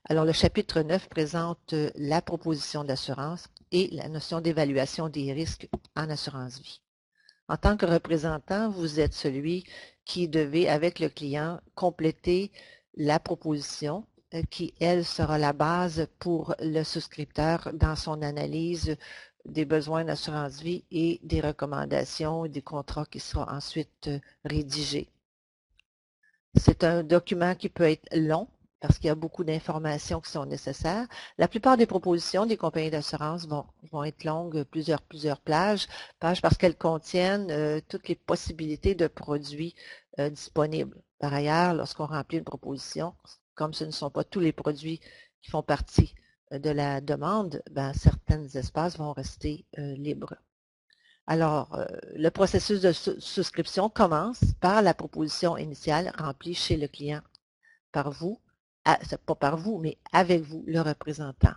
Alors, le chapitre 9 présente la proposition d'assurance et la notion d'évaluation des risques en assurance vie. En tant que représentant, vous êtes celui qui devait, avec le client, compléter la proposition qui, elle, sera la base pour le souscripteur dans son analyse des besoins d'assurance vie et des recommandations et des contrats qui seront ensuite rédigés. C'est un document qui peut être long parce qu'il y a beaucoup d'informations qui sont nécessaires. La plupart des propositions des compagnies d'assurance vont être longues, plusieurs pages parce qu'elles contiennent toutes les possibilités de produits disponibles. Par ailleurs, lorsqu'on remplit une proposition, comme ce ne sont pas tous les produits qui font partie de la demande, ben, certains espaces vont rester libres. Alors, le processus de souscription commence par la proposition initiale remplie chez le client par vous, pas par vous, mais avec vous, le représentant.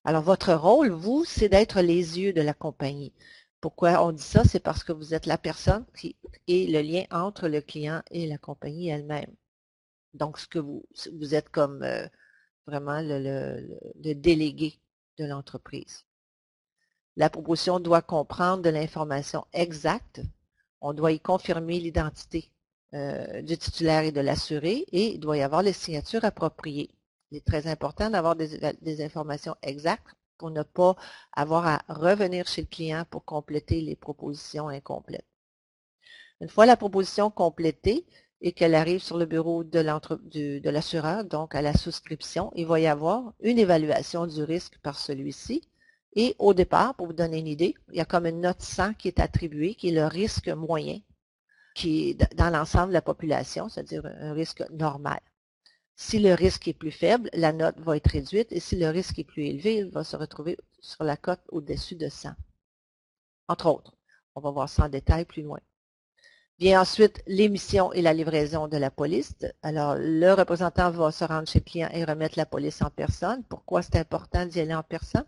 Alors, votre rôle, vous, c'est d'être les yeux de la compagnie. Pourquoi on dit ça? C'est parce que vous êtes la personne qui est le lien entre le client et la compagnie elle-même. Donc, vous êtes comme vraiment le délégué de l'entreprise. La proposition doit comprendre de l'information exacte. On doit y confirmer l'identité du titulaire et de l'assuré et il doit y avoir les signatures appropriées. Il est très important d'avoir des informations exactes pour ne pas avoir à revenir chez le client pour compléter les propositions incomplètes. Une fois la proposition complétée et qu'elle arrive sur le bureau de l'assureur, donc à la souscription, il va y avoir une évaluation du risque par celui-ci. Et au départ, pour vous donner une idée, il y a comme une note 100 qui est attribuée, qui est le risque moyen, qui est dans l'ensemble de la population, c'est-à-dire un risque normal. Si le risque est plus faible, la note va être réduite, et si le risque est plus élevé, il va se retrouver sur la cote au-dessus de 100. Entre autres, on va voir ça en détail plus loin. Vient ensuite l'émission et la livraison de la police. Alors, le représentant va se rendre chez le client et remettre la police en personne. Pourquoi c'est important d'y aller en personne?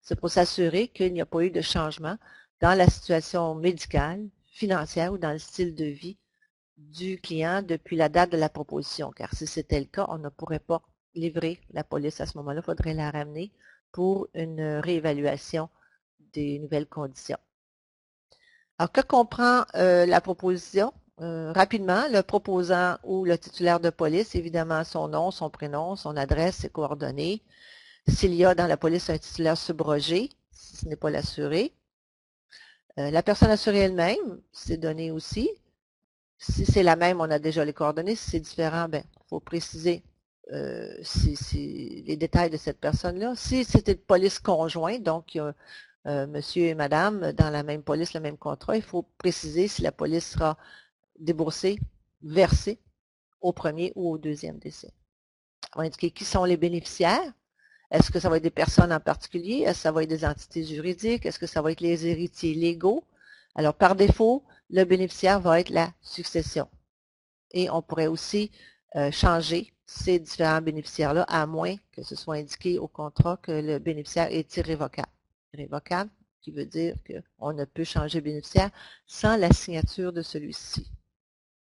C'est pour s'assurer qu'il n'y a pas eu de changement dans la situation médicale, financière ou dans le style de vie du client depuis la date de la proposition. Car si c'était le cas, on ne pourrait pas livrer la police à ce moment-là. Il faudrait la ramener pour une réévaluation des nouvelles conditions. Alors, que comprend la proposition? Rapidement, le proposant ou le titulaire de police, évidemment, son nom, son prénom, son adresse, ses coordonnées. S'il y a dans la police un titulaire subrogé, si ce n'est pas l'assuré. La personne assurée elle-même, c'est donné aussi. Si c'est la même, on a déjà les coordonnées. Si c'est différent, il faut préciser les détails de cette personne-là. Si c'était de police conjointe, donc il y a monsieur et madame dans la même police, le même contrat, il faut préciser si la police sera déboursée, versée au premier ou au deuxième décès. On va indiquer qui sont les bénéficiaires. Est-ce que ça va être des personnes en particulier? Est-ce que ça va être des entités juridiques? Est-ce que ça va être les héritiers légaux? Alors, par défaut, le bénéficiaire va être la succession. Et on pourrait aussi changer ces différents bénéficiaires-là, à moins que ce soit indiqué au contrat que le bénéficiaire est irrévocable. Irrévocable, qui veut dire qu'on ne peut changer le bénéficiaire sans la signature de celui-ci.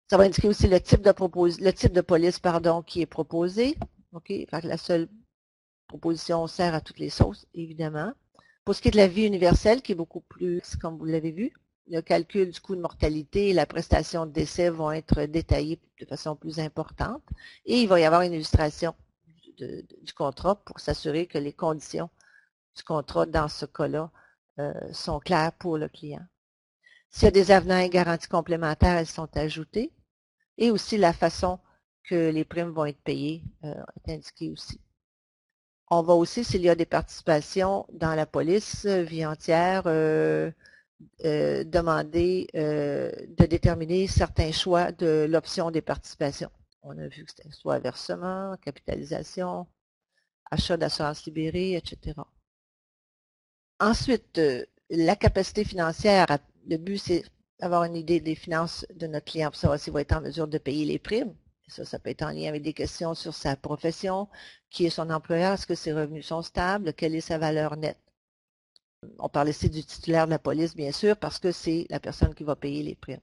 Ça va indiquer aussi le type de police qui est proposé. OK? La seule proposition sert à toutes les sauces, évidemment. Pour ce qui est de la vie universelle, qui est beaucoup plus, comme vous l'avez vu, le calcul du coût de mortalité et la prestation de décès vont être détaillés de façon plus importante. Et il va y avoir une illustration du contrat pour s'assurer que les conditions du contrat dans ce cas-là sont claires pour le client. S'il y a des avenants et garanties complémentaires, elles sont ajoutées. Et aussi la façon que les primes vont être payées est indiquée aussi. On va aussi, s'il y a des participations dans la police, vie entière, demander de déterminer certains choix de l'option des participations. On a vu que c'était soit versement, capitalisation, achat d'assurance libérée, etc. Ensuite, la capacité financière, le but, c'est d'avoir une idée des finances de notre client pour savoir s'il va être en mesure de payer les primes. Ça peut être en lien avec des questions sur sa profession, qui est son employeur, est-ce que ses revenus sont stables, quelle est sa valeur nette. On parle ici du titulaire de la police, bien sûr, parce que c'est la personne qui va payer les primes.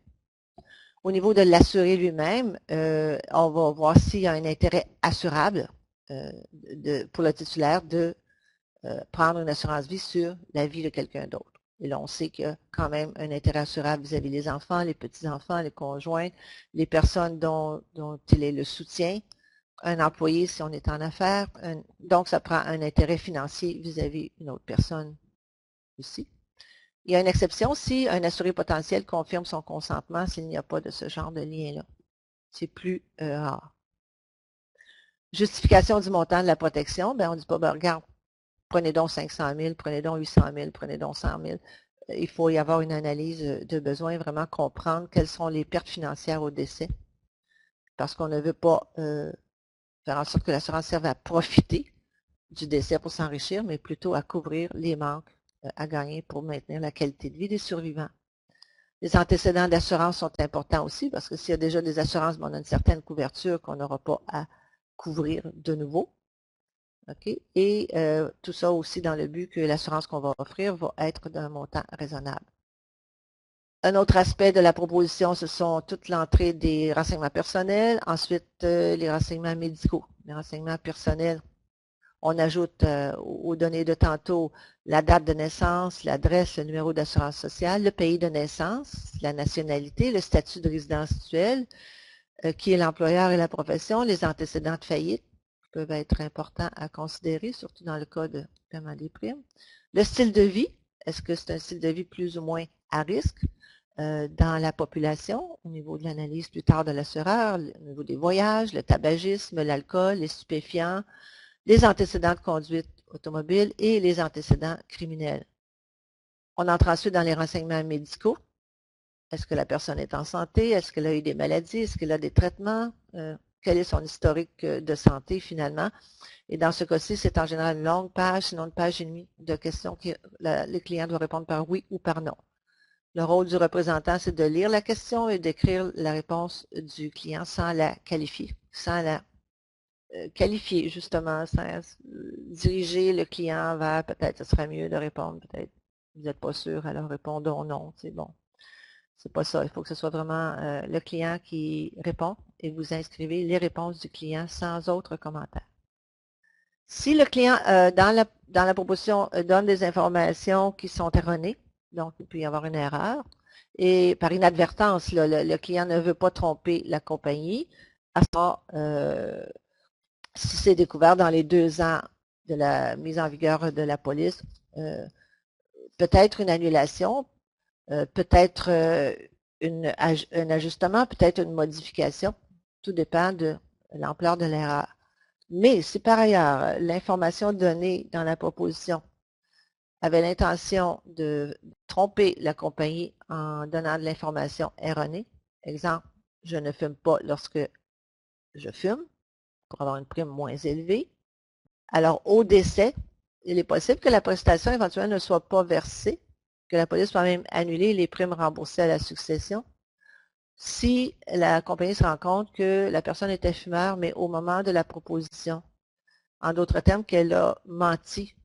Au niveau de l'assuré lui-même, on va voir s'il y a un intérêt assurable pour le titulaire de prendre une assurance vie sur la vie de quelqu'un d'autre. Et là, on sait qu'il y a quand même un intérêt assurable vis-à-vis des enfants, les petits-enfants, les conjoints, les personnes dont il est le soutien, un employé si on est en affaires. Donc, ça prend un intérêt financier vis-à-vis d'une autre personne aussi. Il y a une exception si un assuré potentiel confirme son consentement s'il n'y a pas de ce genre de lien-là. C'est plus rare. Justification du montant de la protection, ben on ne dit pas, ben, regarde, prenez donc 500 000, prenez donc 800 000, prenez donc 100 000. Il faut y avoir une analyse de besoin, vraiment comprendre quelles sont les pertes financières au décès, parce qu'on ne veut pas faire en sorte que l'assurance serve à profiter du décès pour s'enrichir, mais plutôt à couvrir les manques à gagner pour maintenir la qualité de vie des survivants. Les antécédents d'assurance sont importants aussi, parce que s'il y a déjà des assurances, on a une certaine couverture qu'on n'aura pas à couvrir de nouveau. Okay? Et tout ça aussi dans le but que l'assurance qu'on va offrir va être d'un montant raisonnable. Un autre aspect de la proposition, ce sont toute l'entrée des renseignements personnels, ensuite les renseignements médicaux. Les renseignements personnels, on ajoute aux données de tantôt la date de naissance, l'adresse, le numéro d'assurance sociale, le pays de naissance, la nationalité, le statut de résidence actuelle, qui est l'employeur et la profession, les antécédents de faillite, peuvent être importants à considérer, surtout dans le cas de paiement des primes. Le style de vie, est-ce que c'est un style de vie plus ou moins à risque dans la population, au niveau de l'analyse plus tard de l'assureur, au niveau des voyages, le tabagisme, l'alcool, les stupéfiants, les antécédents de conduite automobile et les antécédents criminels. On entre ensuite dans les renseignements médicaux. Est-ce que la personne est en santé? Est-ce qu'elle a eu des maladies? Est-ce qu'elle a des traitements? Quel est son historique de santé finalement? Et dans ce cas-ci, c'est en général une longue page, sinon une page et demie de questions que le client doit répondre par oui ou par non. Le rôle du représentant, c'est de lire la question et d'écrire la réponse du client sans la qualifier, sans la qualifier justement, sans diriger le client vers peut-être ce serait mieux de répondre, peut-être vous n'êtes pas sûr, alors répondons non, c'est bon. C'est pas ça. Il faut que ce soit vraiment le client qui répond et vous inscrivez les réponses du client sans autre commentaire. Si le client, dans la proposition, donne des informations qui sont erronées, donc il peut y avoir une erreur, et par inadvertance, le client ne veut pas tromper la compagnie, à ça, si c'est découvert dans les 2 ans de la mise en vigueur de la police, peut-être une annulation, peut-être un ajustement, peut-être une modification. Tout dépend de l'ampleur de l'erreur. Mais si par ailleurs l'information donnée dans la proposition avait l'intention de tromper la compagnie en donnant de l'information erronée, exemple, je ne fume pas lorsque je fume, pour avoir une prime moins élevée, alors au décès, il est possible que la prestation éventuelle ne soit pas versée, que la police soit même annuler les primes remboursées à la succession, si la compagnie se rend compte que la personne était fumeur, mais au moment de la proposition. En d'autres termes, qu'elle a menti.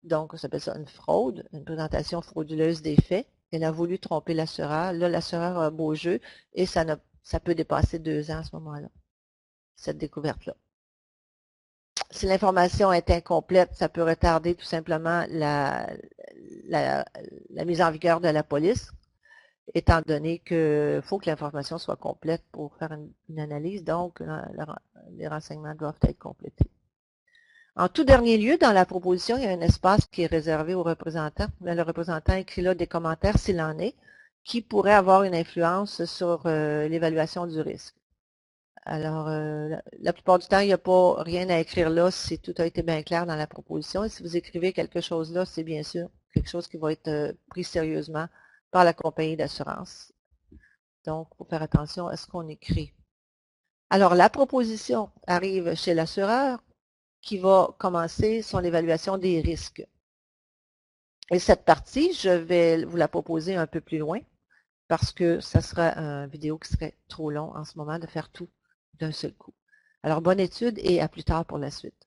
Donc, on s'appelle ça une fraude, une présentation frauduleuse des faits. Elle a voulu tromper l'assureur. Là, l'assureur a un beau jeu et ça peut dépasser 2 ans à ce moment-là, cette découverte-là. Si l'information est incomplète, ça peut retarder tout simplement la mise en vigueur de la police, étant donné qu'il faut que l'information soit complète pour faire une analyse, donc les renseignements doivent être complétés. En tout dernier lieu, dans la proposition, il y a un espace qui est réservé aux représentants. Le représentant écrit là des commentaires s'il en est, qui pourraient avoir une influence sur l'évaluation du risque. Alors, la plupart du temps, il n'y a pas rien à écrire là si tout a été bien clair dans la proposition. Et si vous écrivez quelque chose là, c'est bien sûr quelque chose qui va être pris sérieusement par la compagnie d'assurance. Donc, il faut faire attention à ce qu'on écrit. Alors, la proposition arrive chez l'assureur qui va commencer son évaluation des risques. Et cette partie, je vais vous la proposer un peu plus loin parce que ça sera une vidéo qui serait trop long en ce moment de faire tout d'un seul coup. Alors, bonne étude et à plus tard pour la suite.